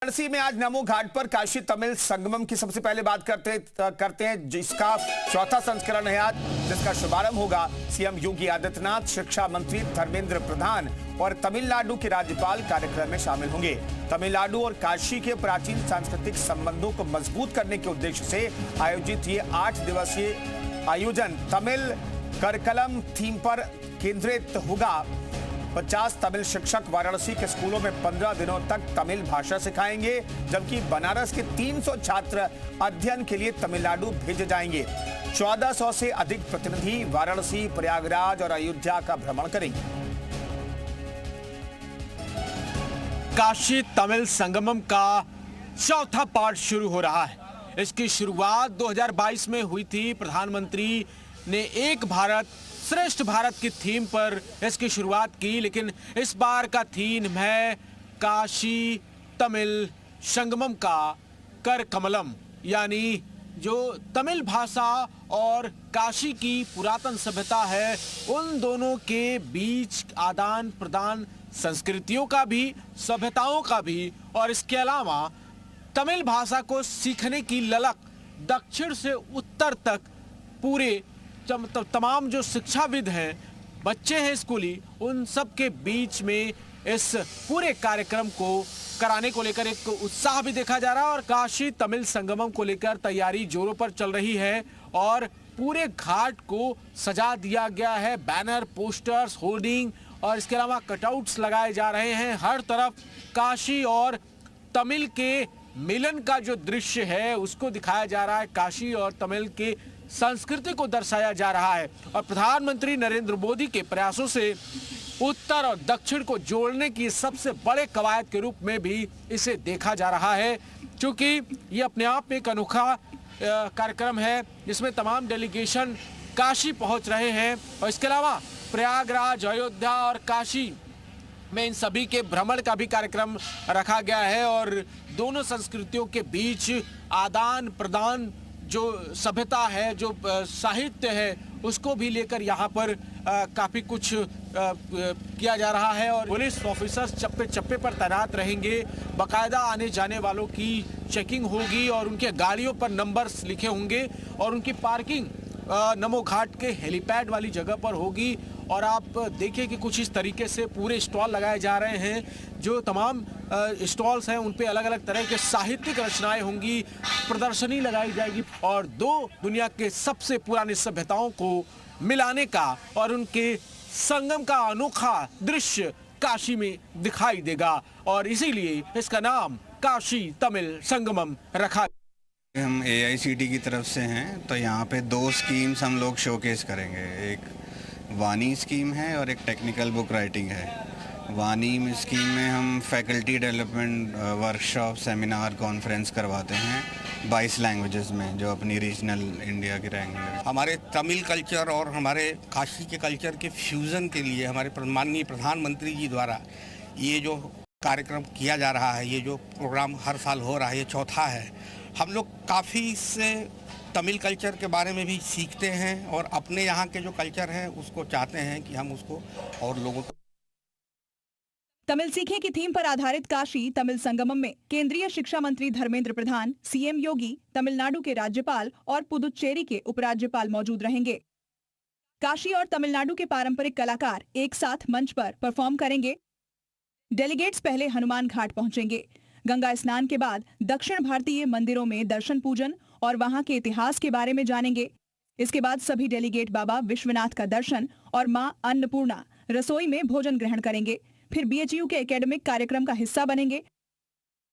वाराणसी में आज नमो घाट पर काशी तमिल संगमम की सबसे पहले बात करते हैं जिसका चौथा संस्करण है आज, जिसका शुभारंभ होगा सीएम योगी आदित्यनाथ, शिक्षा मंत्री धर्मेंद्र प्रधान और तमिलनाडु के राज्यपाल कार्यक्रम में शामिल होंगे। तमिलनाडु और काशी के प्राचीन सांस्कृतिक संबंधों को मजबूत करने के उद्देश्य से आयोजित ये 8 दिवसीय आयोजन तमिल करकलम थीम पर केंद्रित होगा। 50 तमिल शिक्षक वाराणसी के स्कूलों में 15 दिनों तक तमिल भाषा सिखाएंगे, जबकि बनारस के 300 छात्र अध्ययन के लिए तमिलनाडु भेजे जाएंगे। 1400 से अधिक प्रतिनिधि वाराणसी, प्रयागराज और अयोध्या का भ्रमण करेंगे। काशी तमिल संगमम का चौथा पार्ट शुरू हो रहा है। इसकी शुरुआत 2022 में हुई थी। प्रधानमंत्री ने एक भारत श्रेष्ठ भारत की थीम पर इसकी शुरुआत की, लेकिन इस बार का थीम है काशी तमिल संगमम का कर कमलम, यानी जो तमिल भाषा और काशी की पुरातन सभ्यता है, उन दोनों के बीच आदान प्रदान संस्कृतियों का भी, सभ्यताओं का भी, और इसके अलावा तमिल भाषा को सीखने की ललक दक्षिण से उत्तर तक पूरे तमाम जो शिक्षाविद हैं, बच्चे हैं स्कूली, उन सब के बीच में इस पूरे कार्यक्रम को कराने को लेकर एक उत्साह भी देखा जा रहा है। और काशी तमिल संगमम को लेकर तैयारी जोरों पर चल रही है और पूरे घाट को सजा दिया गया है। बैनर, पोस्टर्स, होर्डिंग और इसके अलावा कटआउट्स लगाए जा रहे हैं। हर तरफ काशी और तमिल के मिलन का जो दृश्य है उसको दिखाया जा रहा है। काशी और तमिल के संस्कृति को दर्शाया जा रहा है और प्रधानमंत्री नरेंद्र मोदी के प्रयासों से उत्तर और दक्षिण को जोड़ने की सबसे बड़े कवायद के रूप में भी इसे देखा जा रहा है, क्योंकि ये अपने आप में एक अनोखा कार्यक्रम है जिसमें तमाम डेलीगेशन काशी पहुंच रहे हैं और इसके अलावा प्रयागराज, अयोध्या और काशी में इन सभी के भ्रमण का भी कार्यक्रम रखा गया है और दोनों संस्कृतियों के बीच आदान प्रदान, जो सभ्यता है, जो साहित्य है, उसको भी लेकर यहाँ पर काफ़ी कुछ किया जा रहा है। और पुलिस ऑफिसर्स चप्पे चप्पे पर तैनात रहेंगे। बाकायदा आने जाने वालों की चेकिंग होगी और उनके गाड़ियों पर नंबर्स लिखे होंगे और उनकी पार्किंग नमो घाट के हेलीपैड वाली जगह पर होगी। और आप देखिए कि कुछ इस तरीके से पूरे स्टॉल लगाए जा रहे हैं। जो तमाम स्टॉल्स हैं उन पे अलग अलग तरह के साहित्यिक रचनाएं होंगी, प्रदर्शनी लगाई जाएगी और दो दुनिया के सबसे पुरानी सभ्यताओं को मिलाने का और उनके संगम का अनोखा दृश्य काशी में दिखाई देगा और इसीलिए इसका नाम काशी तमिल संगमम रखा। हम AICT की तरफ से हैं, तो यहाँ पे 2 स्कीम्स हम लोग शोकेस करेंगे। एक वाणी स्कीम है और एक टेक्निकल बुक राइटिंग है। वाणी स्कीम में हम faculty development workshop, seminar, conference करवाते हैं 22 लैंग्वेजेस में, जो अपनी रीजनल इंडिया की लैंग्वेज। हमारे तमिल कल्चर और हमारे काशी के कल्चर के फ्यूज़न के लिए हमारे माननीय प्रधानमंत्री जी द्वारा ये जो कार्यक्रम किया जा रहा है, ये जो प्रोग्राम हर साल हो रहा है, ये चौथा है। हम लोग काफ़ी इससे तमिल कल्चर के बारे में भी सीखते हैं और अपने यहाँ के जो कल्चर है उसको चाहते हैं कि हम उसको और लोगों को। तमिल सीखे की थीम पर आधारित काशी तमिल संगमम में केंद्रीय शिक्षा मंत्री धर्मेंद्र प्रधान, सीएम योगी, तमिलनाडु के राज्यपाल और पुदुचेरी के उपराज्यपाल मौजूद रहेंगे। काशी और तमिलनाडु के पारंपरिक कलाकार एक साथ मंच पर परफॉर्म करेंगे। डेलीगेट्स पहले हनुमान घाट पहुंचेंगे। गंगा स्नान के बाद दक्षिण भारतीय मंदिरों में दर्शन पूजन और वहां के इतिहास के बारे में जानेंगे। इसके बाद सभी डेलीगेट बाबा विश्वनाथ का दर्शन और मां अन्नपूर्णा रसोई में भोजन ग्रहण करेंगे। फिर BHU के एकेडमिक कार्यक्रम का हिस्सा बनेंगे।